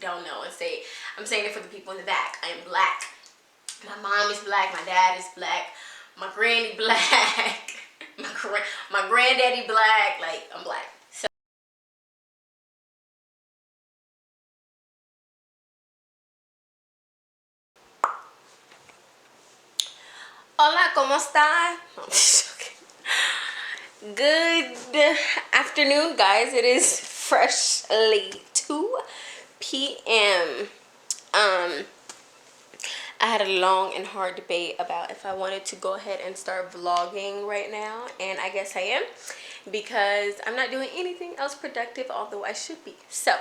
don't know and say, I'm saying it for the people in the back. I am black. My mom is black. My dad is black. My granny black. my granddaddy black. Like, I'm black. So hola, ¿cómo está? No, I'm just joking. Good afternoon, guys. It is freshly 2 p.m. I had a long and hard debate about if I wanted to go ahead and start vlogging right now, and I guess I am, because I'm not doing anything else productive, although I should be. So,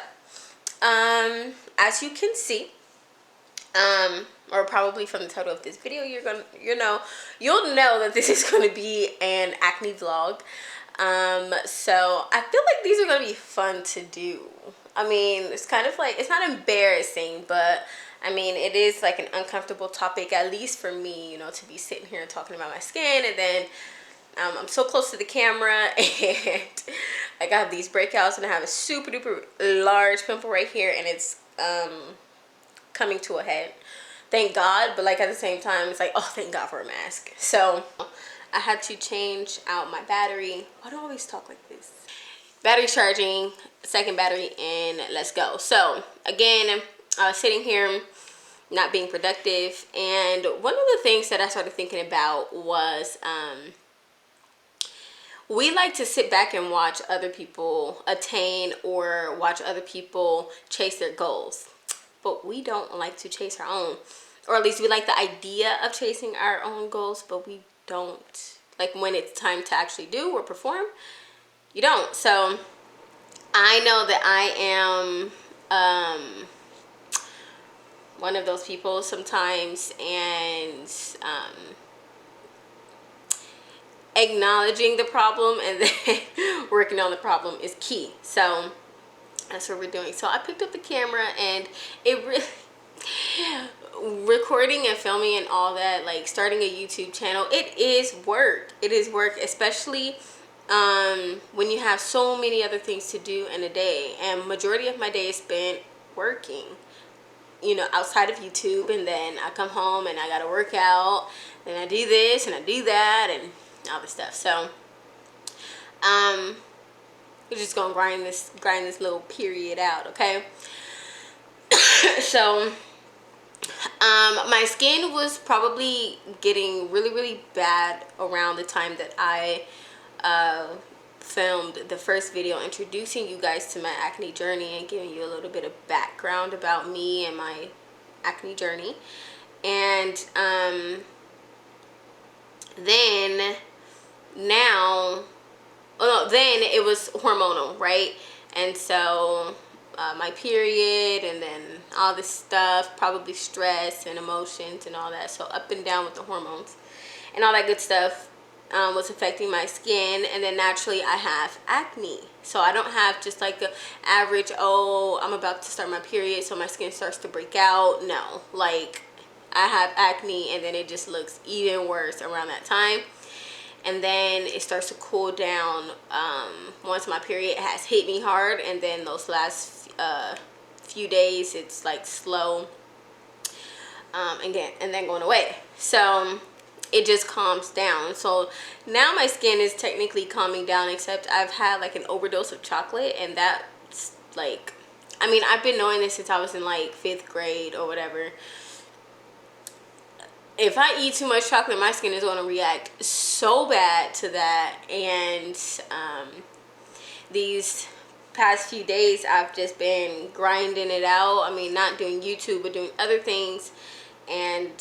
as you can see, or probably from the title of this video, you'll know that this is going to be an acne vlog. So I feel like these are going to be fun to do. I mean, it's kind of like, it's not embarrassing, but I mean, it is like an uncomfortable topic, at least for me, to be sitting here and talking about my skin, and then I'm so close to the camera, and like I have these breakouts, and I have a super duper large pimple right here, and it's coming to a head. Thank God, but like at the same time, it's like, oh, thank God for a mask. So I had to change out my battery. Why do I always talk like this? Battery charging, second battery, and let's go. So again, I was sitting here not being productive, and one of the things that I started thinking about was we like to sit back and watch other people attain or watch other people chase their goals, but we don't like to chase our own, or at least we like the idea of chasing our own goals, but we don't, like when it's time to actually do or perform, you don't. So I know that I am one of those people sometimes, and acknowledging the problem and then working on the problem is key. So that's what we're doing. So I picked up the camera, and it really recording and filming and all that, like starting a YouTube channel, it is work. It is work, especially when you have so many other things to do in a day, and majority of my day is spent working, outside of YouTube, and then I come home and I gotta work out, and I do this and I do that and all this stuff. So we're just gonna grind this little period out, okay? So my skin was probably getting really, really bad around the time that I filmed the first video introducing you guys to my acne journey and giving you a little bit of background about me and my acne journey. And then it was hormonal, right? And so my period, and then all this stuff, probably stress and emotions and all that, so up and down with the hormones and all that good stuff was affecting my skin. And then naturally I have acne, so I don't have just like the average, oh, I'm about to start my period so my skin starts to break out. No, like I have acne, and then it just looks even worse around that time, and then it starts to cool down once my period has hit me hard, and then those last few days it's like slow and then going away. So it just calms down. So now my skin is technically calming down, except I've had like an overdose of chocolate, and that's like, I mean, I've been knowing this since I was in like 5th grade or whatever. If I eat too much chocolate, my skin is going to react so bad to that. And these past few days I've just been grinding it out. I mean, not doing YouTube, but doing other things. And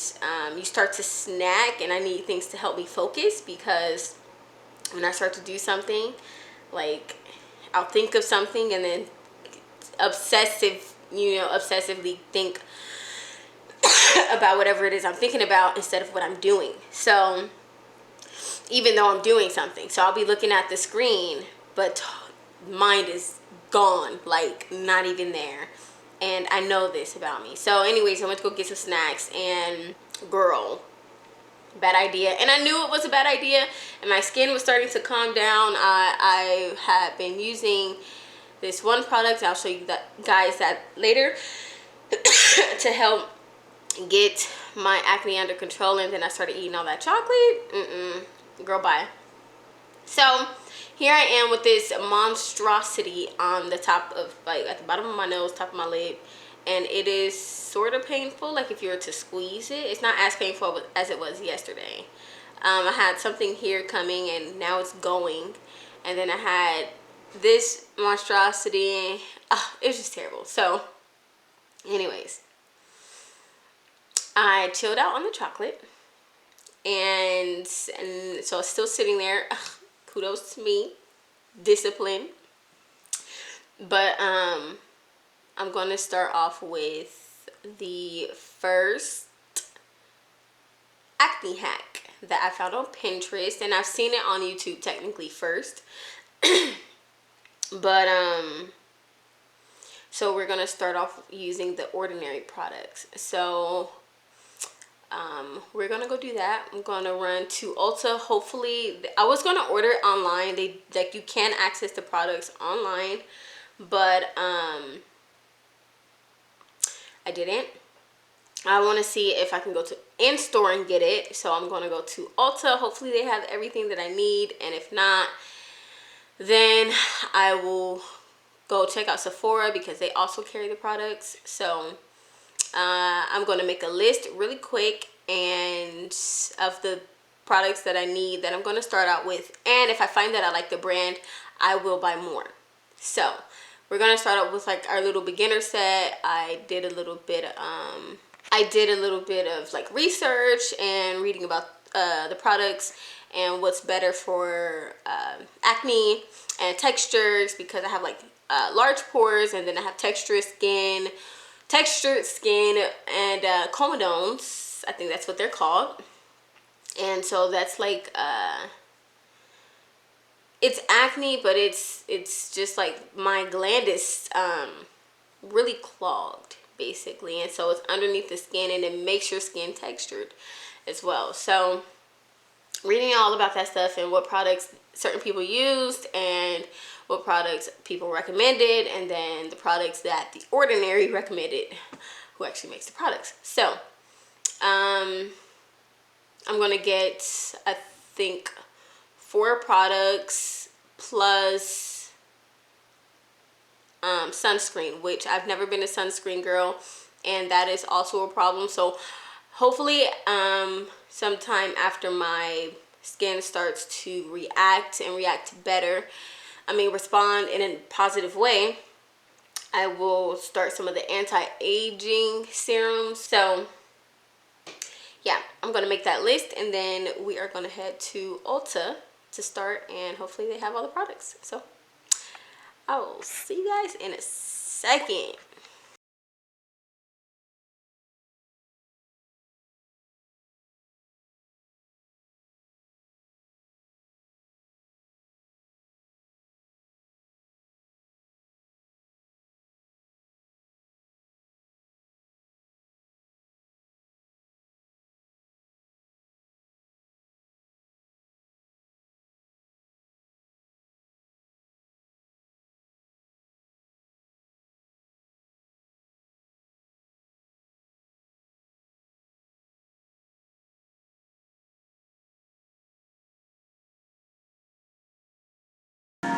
you start to snack, and I need things to help me focus, because when I start to do something, like I'll think of something and then obsessively think about whatever it is I'm thinking about instead of what I'm doing. So even though I'm doing something, so I'll be looking at the screen, but mind is gone, like not even there. And I know this about me. So anyways, I went to go get some snacks, and girl, bad idea. And I knew it was a bad idea, and my skin was starting to calm down. I had been using this one product, I'll show you guys that later, to help get my acne under control, and then I started eating all that chocolate. Girl, bye. So here I am with this monstrosity on the top of, like, at the bottom of my nose, top of my lip, and it is sort of painful. Like if you were to squeeze it, it's not as painful as it was yesterday. I had something here coming and now it's going, and then I had this monstrosity. It was just terrible. So anyways, I chilled out on the chocolate, and so it's still sitting there. Kudos to me, discipline. But I'm going to start off with the first acne hack that I found on Pinterest, and I've seen it on YouTube technically first. But so we're gonna start off using the ordinary products. So we're gonna go do that. I'm gonna run to Ulta. Hopefully, I was gonna order it online. Like, you can access the products online, but I didn't. I want to see if I can go to in-store and get it. So I'm going to go to Ulta. Hopefully they have everything that I need. And if not, then I will go check out Sephora because they also carry the products. So I'm going to make a list really quick and of the products that I need that I'm going to start out with. And if I find that I like the brand, I will buy more. So we're going to start out with like our little beginner set. I did a little bit of like research and reading about the products and what's better for acne and textures, because I have like large pores, and then I have textured skin and comedones. I think that's what they're called. And so that's like it's acne, but it's just like my gland is really clogged, basically, and so it's underneath the skin, and it makes your skin textured as well. So reading all about that stuff and what products certain people used and what products people recommended, and then the products that The Ordinary recommended, who actually makes the products. So I'm gonna get, I think, 4 products plus sunscreen, which I've never been a sunscreen girl, and that is also a problem. So hopefully sometime after my skin starts to react better, respond in a positive way, I will start some of the anti-aging serums. So yeah, I'm gonna make that list, and then we are gonna head to Ulta to start, and hopefully they have all the products. So I will see you guys in a second.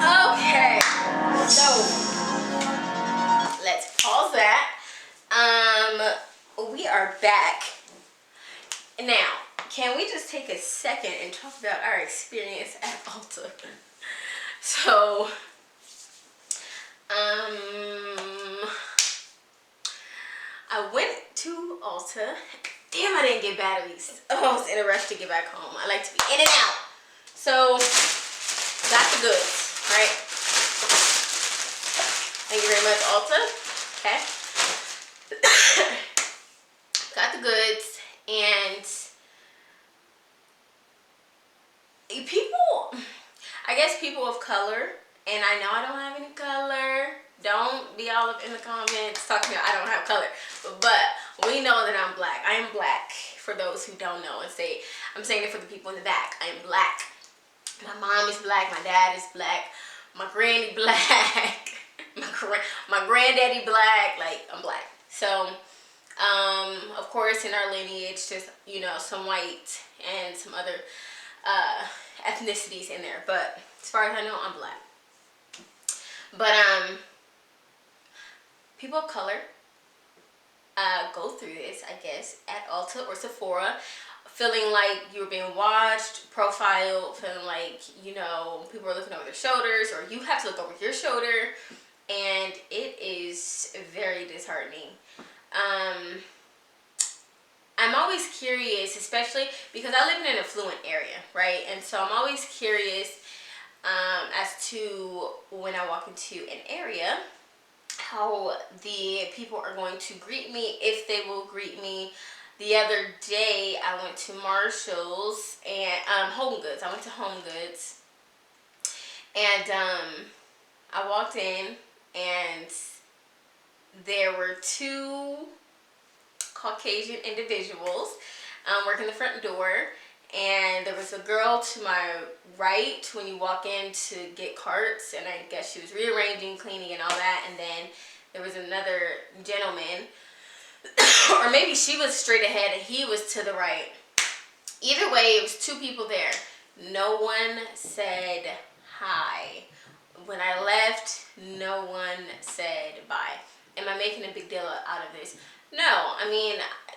Okay, so let's pause that. We are back. Now, can we just take a second and talk about our experience at Ulta? So, I went to Ulta. Damn, I didn't get batteries. Oh, I was in a rush to get back home. I like to be in and out. So, got the goods, right? Thank you very much, Ulta. Okay. Got the goods, and people, I guess people of color, and I know I don't have any color. Don't be all up in the comments talking about I don't have color. But we know that I'm black. I am black, for those who don't know, and say, I'm saying it for the people in the back. I am black. My mom is black. My dad is black. My granny black. My granddaddy black. Like, I'm black. So, of course, in our lineage, just, you know, some white and some other ethnicities in there. But as far as I know, I'm black. But people of color go through this, I guess, at Ulta or Sephora, feeling like you're being watched, profiled, feeling like, you know, people are looking over their shoulders, or you have to look over your shoulder, and it is very disheartening. I'm always curious, especially because I live in an affluent area, right? And so I'm always curious as to when I walk into an area, how the people are going to greet me, if they will greet me. The other day I went to Marshall's and Home Goods. I went to Home Goods, and I walked in, and there were two Caucasian individuals working the front door, and there was a girl to my right when you walk in to get carts, and I guess she was rearranging, cleaning, and all that. And then there was another gentleman, or maybe she was straight ahead and he was to the right. Either way, it was two people there. No one said hi. When I left, no one said bye. Am I making a big deal out of this? No. I mean,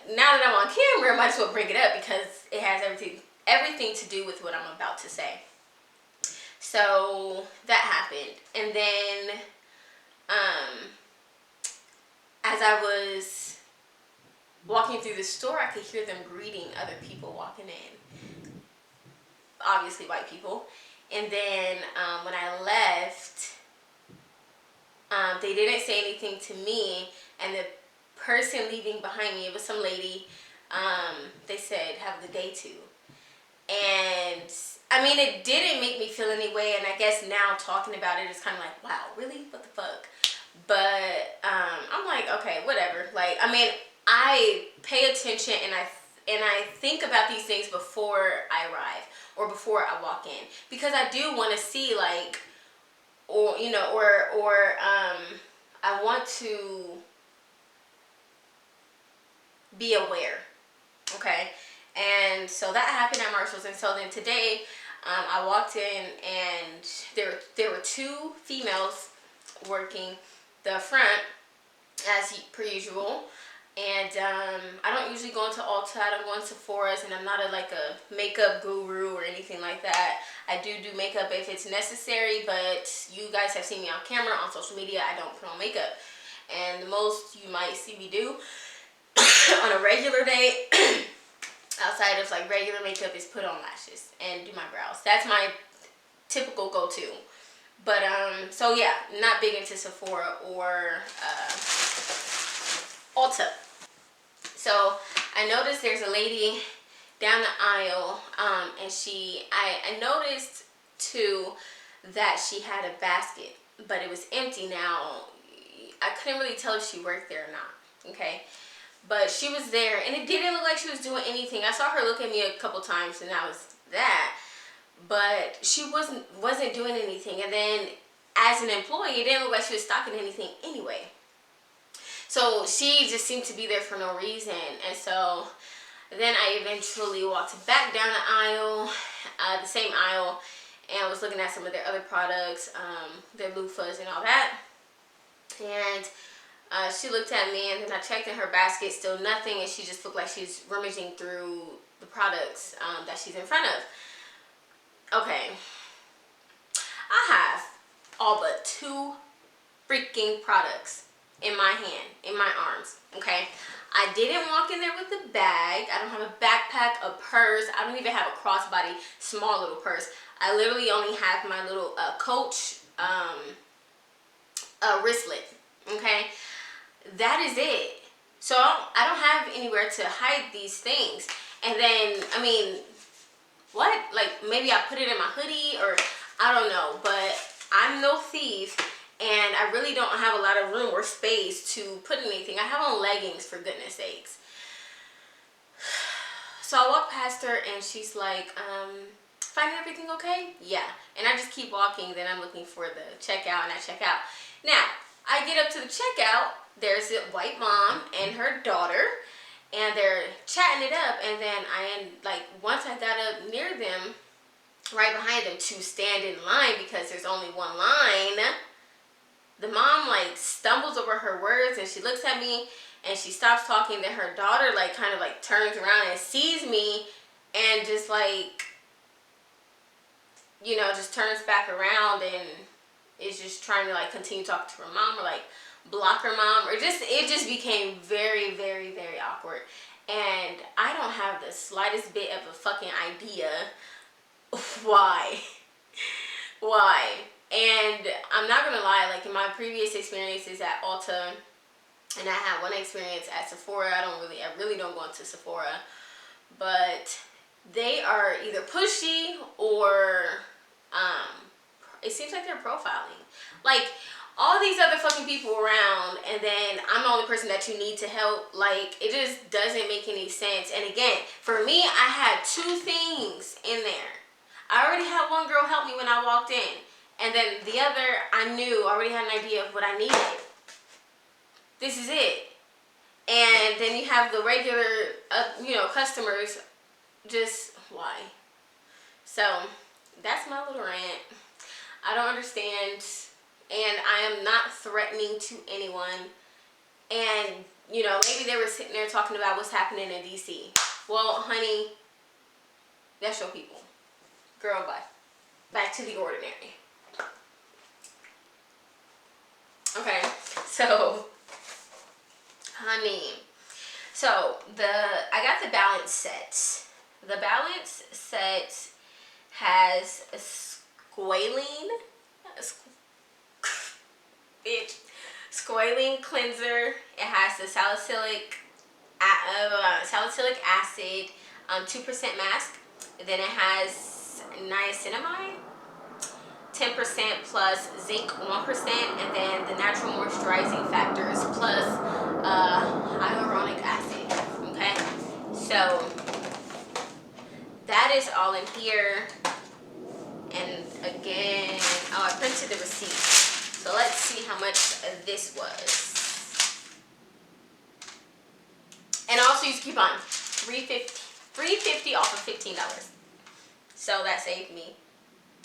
now that I'm on camera, I might as well bring it up because it has everything to do with what I'm about to say. So that happened. And then as I was walking through the store, I could hear them greeting other people walking in. Obviously white people. And then when I left, they didn't say anything to me, and the person leaving behind me, it was some lady, they said, "Have a good day too." And I mean, it didn't make me feel any way, and I guess now talking about it is kind of like, wow, really? What the fuck? But I'm like, okay, whatever. Like, I mean, I pay attention, and I think about these things before I arrive or before I walk in, because I do want to see, like, or you know, or I want to be aware. Okay. And so that happened at Marshall's. And so then today, I walked in, and there were two females working the front as per usual. And I don't usually go into Ulta. I don't go into Sephora's, and I'm not like a makeup guru or anything like that. I do makeup if it's necessary, but you guys have seen me on camera, on social media, I don't put on makeup. And the most you might see me do on a regular day outside of like regular makeup is put on lashes and do my brows. That's my typical go-to. But so yeah, not big into Sephora or Ulta. So I noticed there's a lady down the aisle, and I noticed too that she had a basket, but it was empty. Now I couldn't really tell if she worked there or not. Okay. But she was there, and it didn't look like she was doing anything. I saw her look at me a couple times, and that was that. But she wasn't doing anything. And then as an employee, it didn't look like she was stocking anything anyway. So she just seemed to be there for no reason. And so then I eventually walked back down the aisle, the same aisle, and I was looking at some of their other products, their loofahs and all that. And she looked at me, and then I checked in her basket, still nothing, and she just looked like she's rummaging through the products that she's in front of. Okay. I have all but two freaking products in my hand, in my arms, okay? I didn't walk in there with a bag. I don't have a backpack, a purse. I don't even have a crossbody, small little purse. I literally only have my little Coach wristlet, okay? That is it. So I don't have anywhere to hide these things. And then, I mean, what? Like, maybe I put it in my hoodie, or I don't know. But I'm no thief, and I really don't have a lot of room or space to put anything. I have on leggings, for goodness sakes. So I walk past her, and she's like, finding everything okay? Yeah. And I just keep walking. Then I'm looking for the checkout, and I check out. Now, I get up to the checkout, there's a white mom and her daughter, and they're chatting it up. And then once I got up near them, right behind them to stand in line because there's only one line, the mom like stumbles over her words and she looks at me and she stops talking. Then her daughter like kind of like turns around and sees me and just like, you know, just turns back around and is just trying to like continue talking to her mom or like block her mom, or it just became very, very, very awkward. And I don't have the slightest bit of a fucking idea why. And I'm not gonna lie, like in my previous experiences at Ulta, and I had one experience at Sephora. I really don't go into Sephora, but they are either pushy or it seems like they're profiling. Like all these other fucking people around, and then I'm the only person that you need to help. Like it just doesn't make any sense. And again, for me, I had two things in there. I already had one girl help me when I walked in, and then the other, I knew, I already had an idea of what I needed. This is it. And then you have the regular, customers. Just why? So that's my little rant. I don't understand, and I am not threatening to anyone. And maybe they were sitting there talking about what's happening in DC. Well, honey, that's your people. Girl, bye. Back to the ordinary. Okay, so, honey. So, I got the balance set. The balance set has a squalene cleanser. It has the salicylic acid, 2% mask. Then it has niacinamide, 10% plus zinc 1%, and then the natural moisturizing factors plus hyaluronic acid. Okay, so that is all in here. And again, I printed the receipt. So let's see how much this was. And I also used a coupon, $3.50 off of $15. So that saved me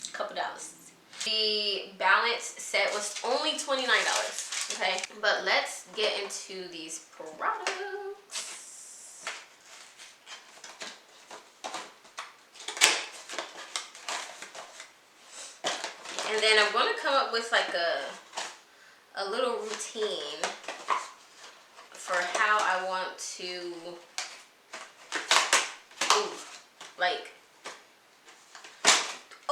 a couple dollars. The balance set was only $29. Okay, but let's get into these products. And then I'm going to come up with like a little routine for how I want to,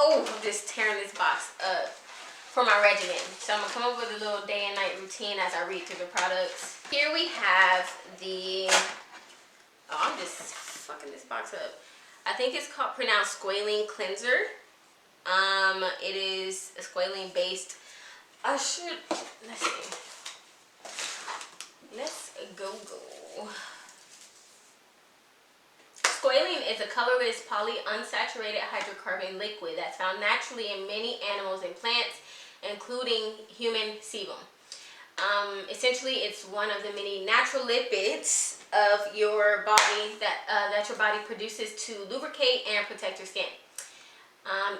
I'm just tearing this box up for my regimen. So I'm going to come up with a little day and night routine as I read through the products. Here we have I'm just fucking this box up. I think it's pronounced Squalene Cleanser. It is a squalene based. Let's see. Let's go. Squalene is a colorless polyunsaturated hydrocarbon liquid that's found naturally in many animals and plants, including human sebum. Essentially, it's one of the many natural lipids of your body that your body produces to lubricate and protect your skin.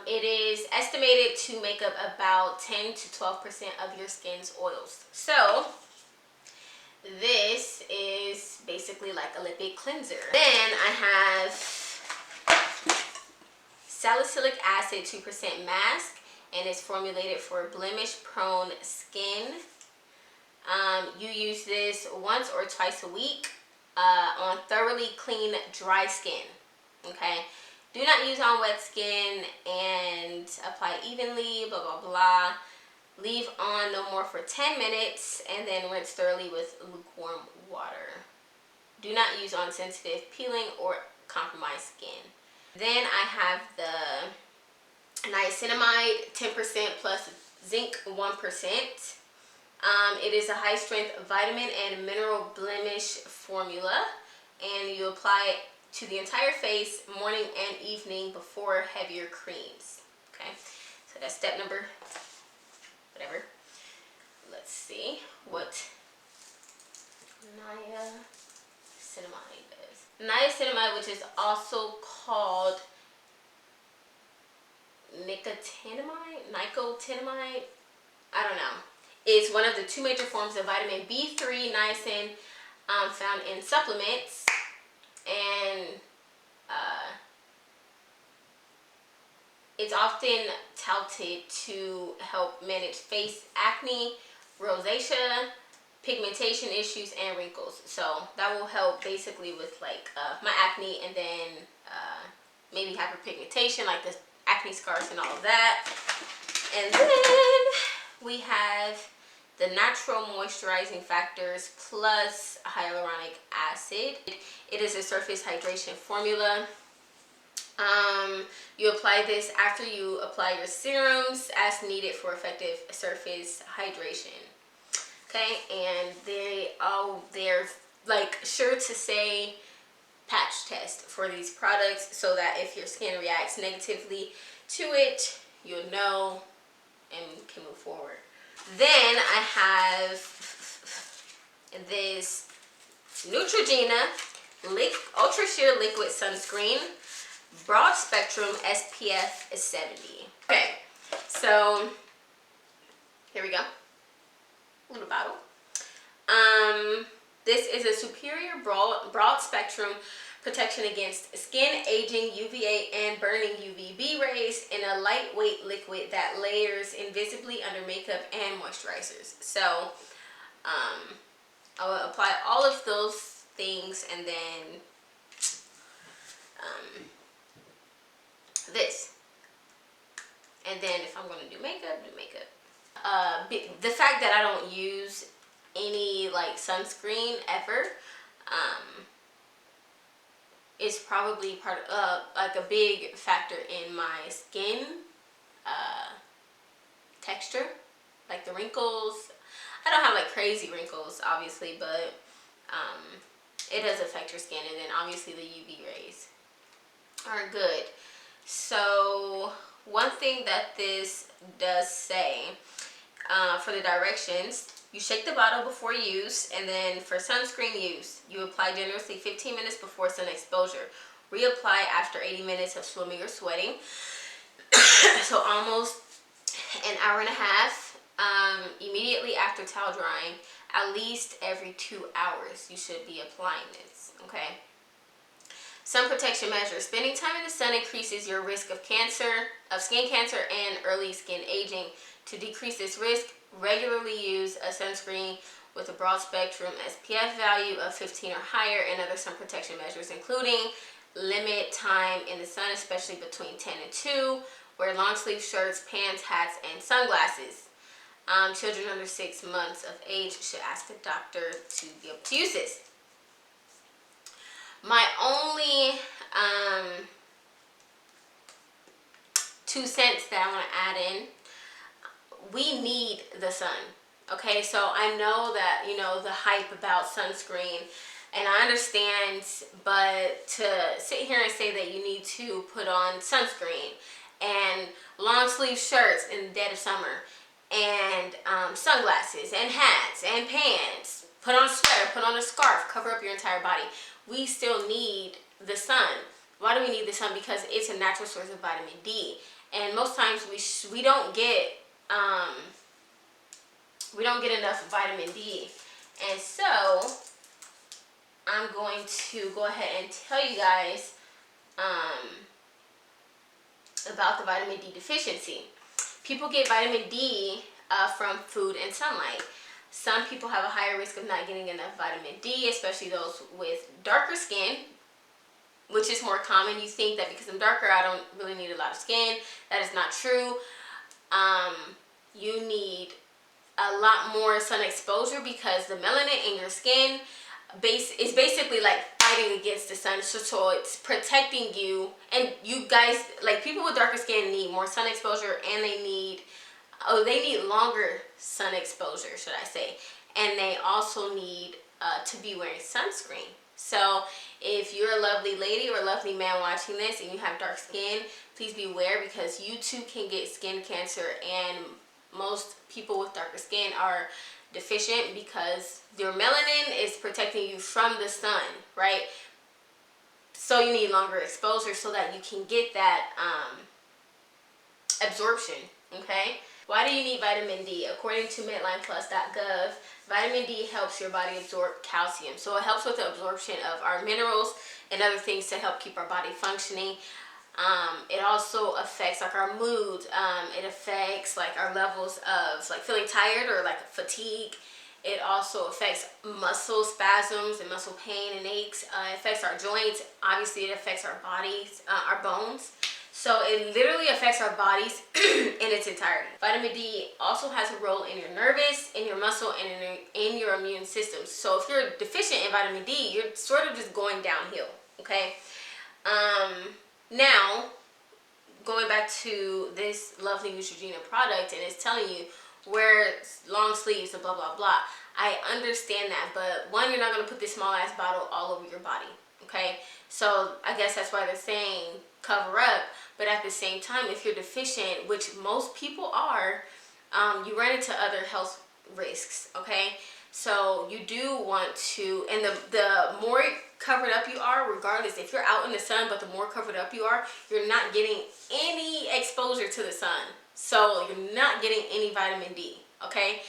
It is estimated to make up about 10 to 12% of your skin's oils. So this is basically like a lipid cleanser. Then I have salicylic acid 2% mask, and it's formulated for blemish-prone skin. You use this once or twice a week on thoroughly clean, dry skin. Okay. Do not use on wet skin and apply evenly, blah, blah, blah. Leave on no more for 10 minutes and then rinse thoroughly with lukewarm water. Do not use on sensitive, peeling, or compromised skin. Then I have the niacinamide 10% plus zinc 1%. It is a high-strength vitamin and mineral blemish formula, and you apply it to the entire face morning and evening before heavier creams. Okay, so that's step number whatever. Let's see what Niacinamide is. Niacinamide, which is also called nicotinamide, I don't know, is one of the 2 major forms of vitamin B3 niacin found in supplements, and it's often touted to help manage face acne, rosacea, pigmentation issues, and wrinkles. So that will help basically with like my acne, and then maybe hyperpigmentation, like the acne scars and all of that. And then we have the natural moisturizing factors plus hyaluronic acid. It is a surface hydration formula. You apply this after you apply your serums as needed for effective surface hydration. Okay, and they're like sure to say patch test for these products, so that if your skin reacts negatively to it, you'll know and can move forward. Then I have this Neutrogena Ultra Sheer Liquid Sunscreen, broad spectrum, SPF 70. Okay, so here we go. Little bottle. This is a superior broad spectrum protection against skin aging, UVA, and burning UVB rays in a lightweight liquid that layers invisibly under makeup and moisturizers. So I will apply all of those things, and then this, and then if I'm going to do makeup, do makeup. The fact that I don't use any like sunscreen ever is probably part of like a big factor in my skin texture, like the wrinkles. I don't have like crazy wrinkles obviously, but it does affect your skin, and then obviously the UV rays are good. So one thing that this does say for the directions: you shake the bottle before use, and then for sunscreen use, you apply generously 15 minutes before sun exposure. Reapply after 80 minutes of swimming or sweating. So almost an hour and a half. Immediately after towel drying, at least every 2 hours, you should be applying this, okay? Sun protection measures. Spending time in the sun increases your risk of skin cancer and early skin aging. To decrease this risk, regularly use a sunscreen with a broad spectrum SPF value of 15 or higher, and other sun protection measures, including limit time in the sun, especially between 10 and 2. Wear long sleeve shirts, pants, hats, and sunglasses. Children under 6 months of age should ask a doctor to be able to use this. My only 2 cents that I want to add in: we need the sun. Okay, so I know that, you know, the hype about sunscreen, and I understand, but to sit here and say that you need to put on sunscreen and long sleeve shirts in the dead of summer, and sunglasses and hats and pants, put on a sweater, put on a scarf, cover up your entire body, we still need the sun. Why do we need the sun? Because it's a natural source of vitamin D, and most times we don't get enough vitamin D. And so I'm going to go ahead and tell you guys about the vitamin D deficiency. People get vitamin D from food and sunlight. Some people have a higher risk of not getting enough vitamin D, especially those with darker skin, which is more common. You think that because I'm darker, I don't really need a lot of skin. That is not true. You need a lot more sun exposure, because the melanin in your skin is basically like fighting against the sun, so it's protecting you. And you guys, like, people with darker skin need more sun exposure, and they need longer sun exposure, should I say, and they also need to be wearing sunscreen. So if you're a lovely lady or a lovely man watching this and you have dark skin, please beware, because you too can get skin cancer, and most people with darker skin are deficient because your melanin is protecting you from the sun, right? So you need longer exposure so that you can get that absorption, okay? Why do you need vitamin D? According to MedlinePlus.gov, vitamin D helps your body absorb calcium. So it helps with the absorption of our minerals and other things to help keep our body functioning. It also affects like our mood. It affects like our levels of like feeling tired or like fatigue. It also affects muscle spasms and muscle pain and aches. It affects our joints. Obviously, it affects our bodies, our bones. So it literally affects our bodies in its entirety. Vitamin D also has a role in your nervous, in your muscle, and in your immune system. So if you're deficient in vitamin D, you're sort of just going downhill, okay? Now, going back to this lovely Neutrogena product, and it's telling you wear long sleeves and blah, blah, blah. I understand that, but one, you're not going to put this small ass bottle all over your body, okay? So I guess that's why they're saying cover up, but at the same time, if you're deficient, which most people are, you run into other health risks, okay? So you do want to, and the more covered up you are, regardless, if you're out in the sun, but the more covered up you are, you're not getting any exposure to the sun. So you're not getting any vitamin D, okay?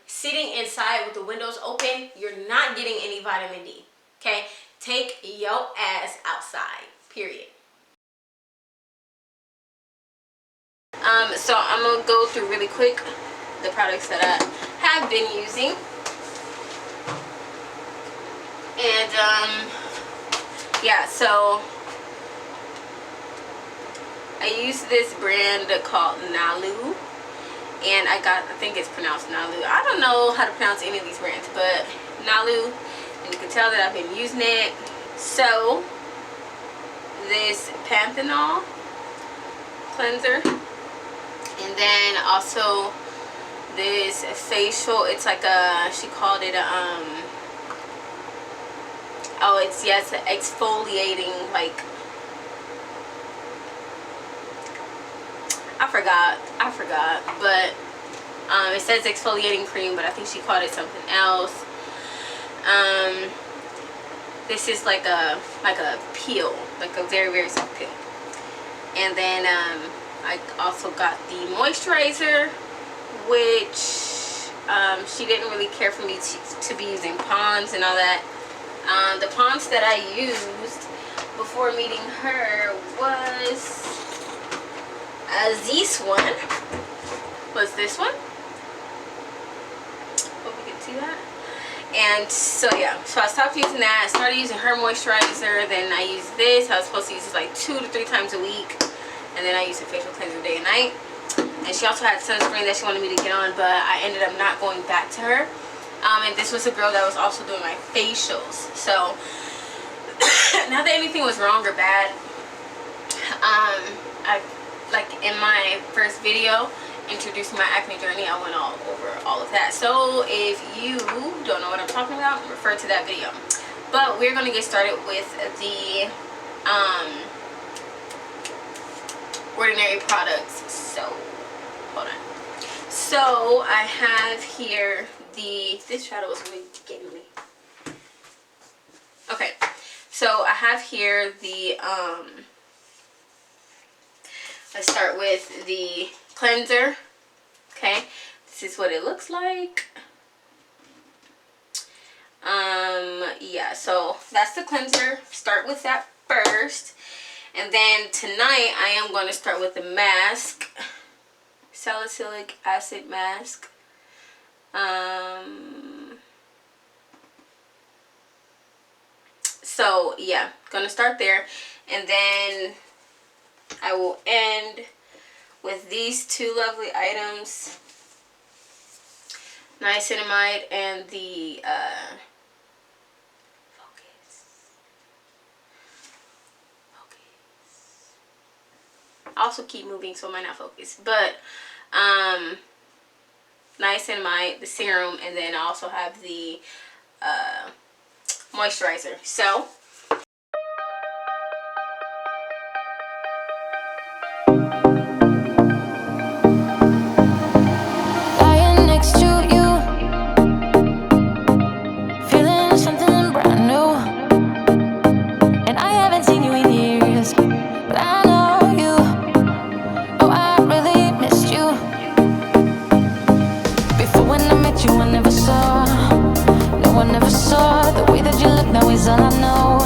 Sitting inside with the windows open, you're not getting any vitamin D, okay? Take your ass outside, period. So I'm gonna go through really quick the products that I have been using. And yeah, so I use this brand called Nalu, and I think it's pronounced Nalu. I don't know how to pronounce any of these brands, but Nalu, and you can tell that I've been using it. So this panthenol cleanser, and then also this facial, it's like a, she called it a oh, it's, yeah, it's an exfoliating, like, I forgot, but it says exfoliating cream, but I think she called it something else. This is like a peel, like a very, very soft peel. And then I also got the moisturizer, which she didn't really care for me to be using Pond's and all that. The Pond's that I used before meeting her was this one. Was this one? Hope you can see that. And so yeah, so I stopped using that. I started using her moisturizer. Then I used this. I was supposed to use this like 2 to 3 times a week. And then I used a facial cleanser day and night. And she also had sunscreen that she wanted me to get on, but I ended up not going back to her. And this was a girl that was also doing my facials. So not that anything was wrong or bad. I, like in my first video introducing my acne journey, I went all over all of that. So if you don't know what I'm talking about, refer to that video. But we're going to get started with the ordinary products. So hold on. So I have here this shadow is really getting me. Okay, so I have here the let's start with the cleanser. Okay, this is what it looks like. Yeah, so that's the cleanser. Start with that first, and then tonight I am going to start with the mask, salicylic acid mask. So yeah, gonna start there, and then I will end with these 2 lovely items, niacinamide and the focus. I also keep moving, so it might not focus, but niacinamide, the serum, and then I also have the moisturizer. So lying next to you, saw. The way that you look now is all I know.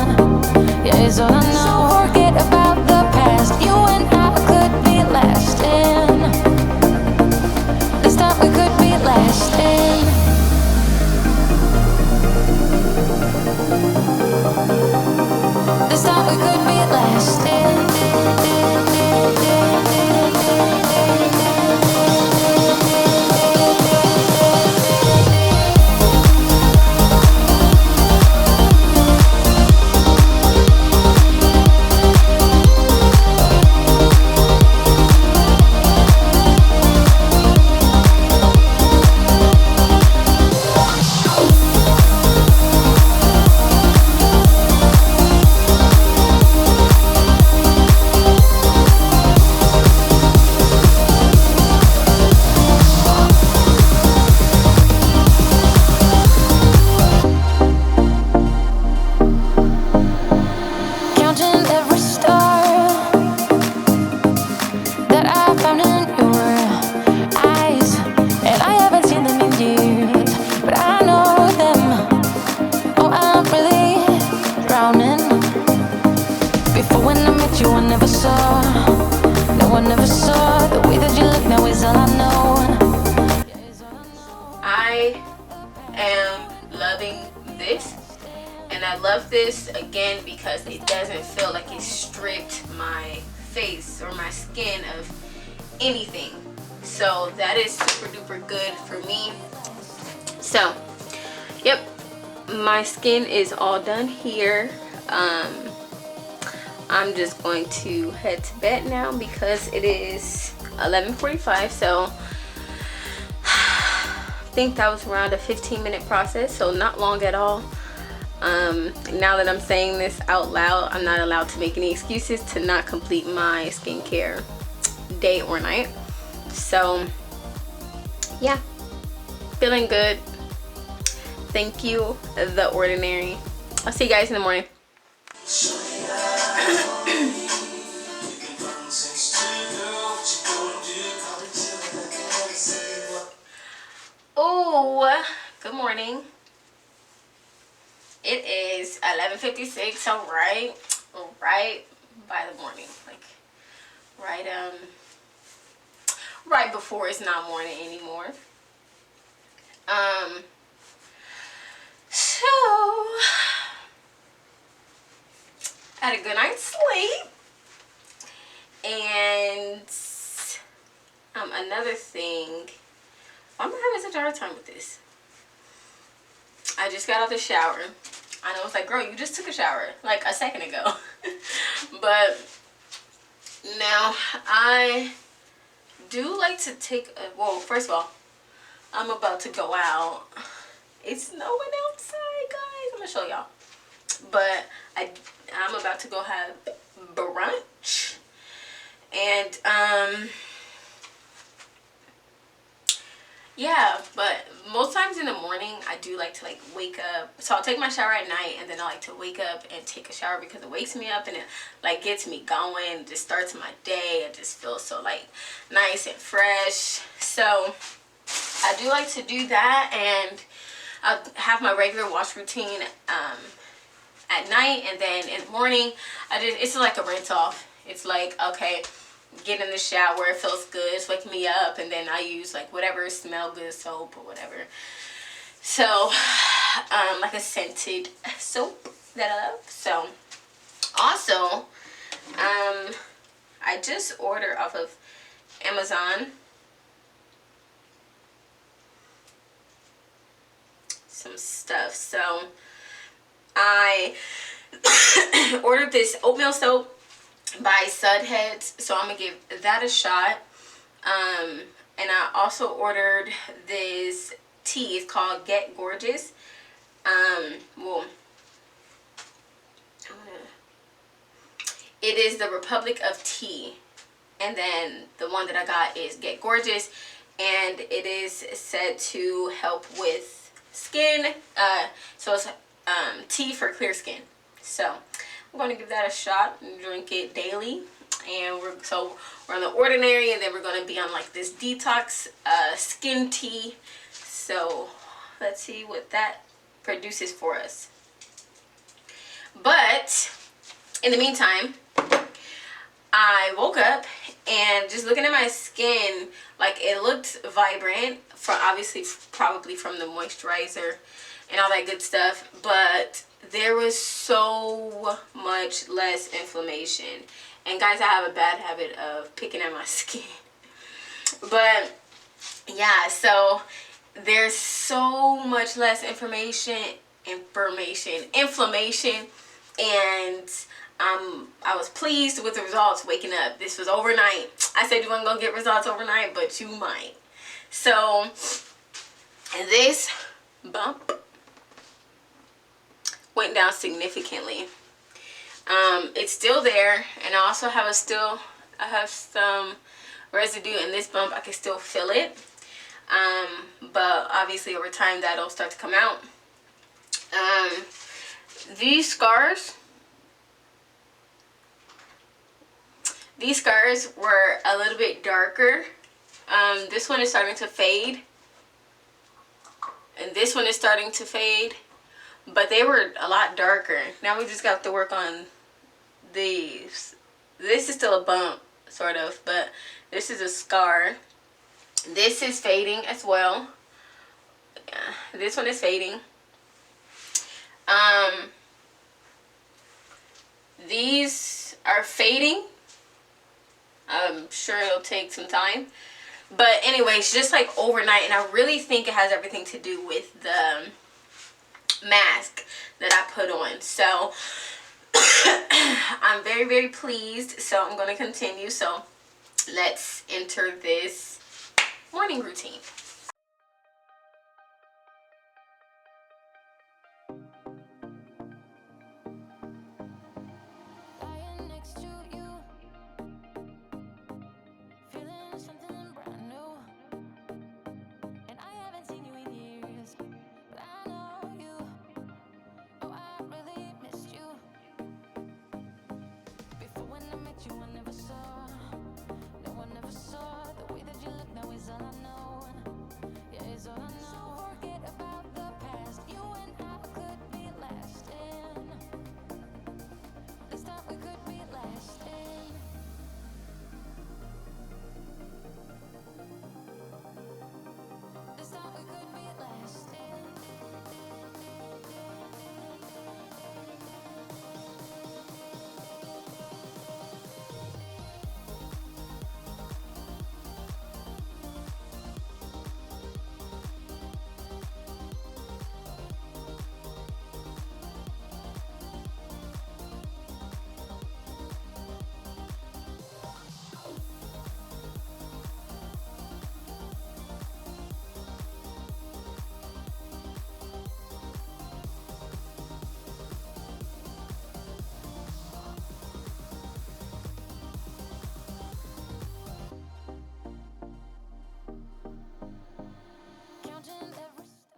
Yeah, it's all I know. So forget about the past. You and I could be lasting. This time we could be lasting. This time we could be lasting. I am loving this, and I love this again because it doesn't feel like it stripped my face or my skin of anything. So that is super duper good for me. So yep, my skin is all done here. I'm just going to head to bed now because it is 11:45. So I think that was around a 15-minute process, so not long at all. Now that I'm saying this out loud, I'm not allowed to make any excuses to not complete my skincare day or night. So yeah, feeling good. Thank you, The Ordinary. I'll see you guys in the morning. Oh, good morning. It is 11:56. So right by the morning, like right before it's not morning anymore. So I had a good night's sleep, and another thing. Why am I having such a hard time with this? I just got out the shower. I know it's like, girl, you just took a shower like a second ago. But now I do like to take a, well, first of all, I'm about to go out. It's snowing outside, guys. I'm gonna show y'all. But I'm about to go have brunch. And yeah, but most times in the morning I do like to like wake up. So I'll take my shower at night, and then I like to wake up and take a shower because it wakes me up and it like gets me going. It just starts my day. I just feel so like nice and fresh. So I do like to do that, and I'll have my regular wash routine at night, and then in the morning it's like a rinse off. It's like, okay, get in the shower, it feels good, it's waking me up, and then I use like whatever smell good soap or whatever. So like a scented soap that I love. So also I just ordered off of Amazon some stuff. So I ordered this oatmeal soap by Sudheads, so I'm gonna give that a shot. And I also ordered this tea. It's called Get Gorgeous. Well, it is the Republic of Tea, and then the one that I got is Get Gorgeous, and it is said to help with skin. So it's tea for clear skin. So I'm going to give that a shot and drink it daily. And we're on The Ordinary, and then we're going to be on like this detox skin tea. So let's see what that produces for us. But in the meantime, I woke up and just looking at my skin, like it looked vibrant, from obviously probably from the moisturizer and all that good stuff, but there was so much less inflammation. And guys, I have a bad habit of picking at my skin. But yeah, so there's so much less inflammation, and I was pleased with the results waking up. This was overnight. I said you weren't gonna get results overnight, but you might. So this bump went down significantly. It's still there, and I also have I have some residue in this bump. I can still feel it, but obviously over time that'll start to come out. These scars were a little bit darker. This one is starting to fade, and this one is starting to fade, but they were a lot darker. Now we just got to work on these. This is still a bump, sort of, but this is a scar. This is fading as well. Yeah, this one is fading. These are fading. I'm sure it'll take some time, but anyways, just like overnight, and I really think it has everything to do with the mask that I put on. So I'm very, very pleased. So I'm going to continue. So let's enter this morning routine. Lying next to you, feeling something brand new. And I haven't seen you in years, but I know you. Oh, I really missed you. Before when I met you, I never saw. No one ever saw the way that you look now is all I know. Yeah, it's all I know. So forget about the past. You and I could be lasting. This time we could be lasting. This time we could be lasting. Counting every step.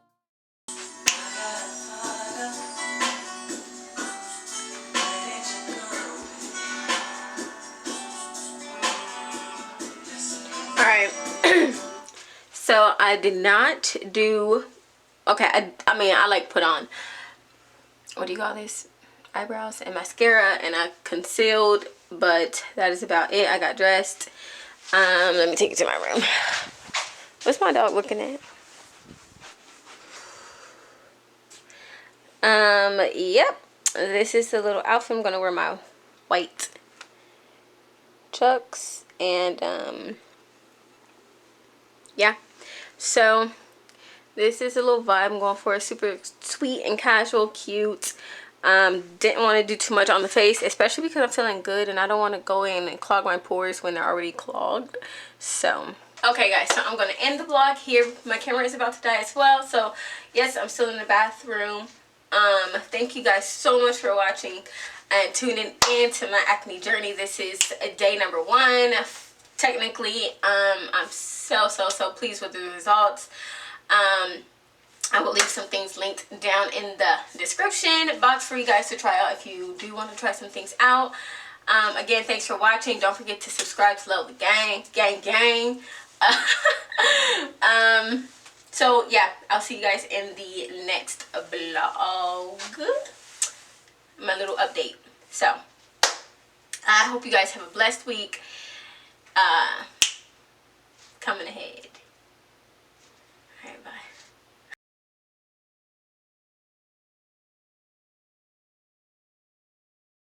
All right. So I did not do. Okay, I mean I like put on, what do you call this, eyebrows and mascara, and I concealed, but that is about it. I got dressed. Let me take you to my room. What's my dog looking at? Yep, this is the little outfit. I'm gonna wear my white chucks, and yeah, so this is a little vibe I'm going for. A super sweet and casual, cute. Didn't want to do too much on the face, especially because I'm feeling good and I don't want to go in and clog my pores when they're already clogged. So okay guys, so I'm going to end the vlog here. My camera is about to die as well, so yes, I'm still in the bathroom. Thank you guys so much for watching and tuning in to my acne journey. This is day number 1 technically. I'm so pleased with the results. I will leave some things linked down in the description box for you guys to try out if you do want to try some things out. Again, thanks for watching. Don't forget to subscribe to Love the Gang. So yeah, I'll see you guys in the next vlog, my little update. So I hope you guys have a blessed week coming ahead.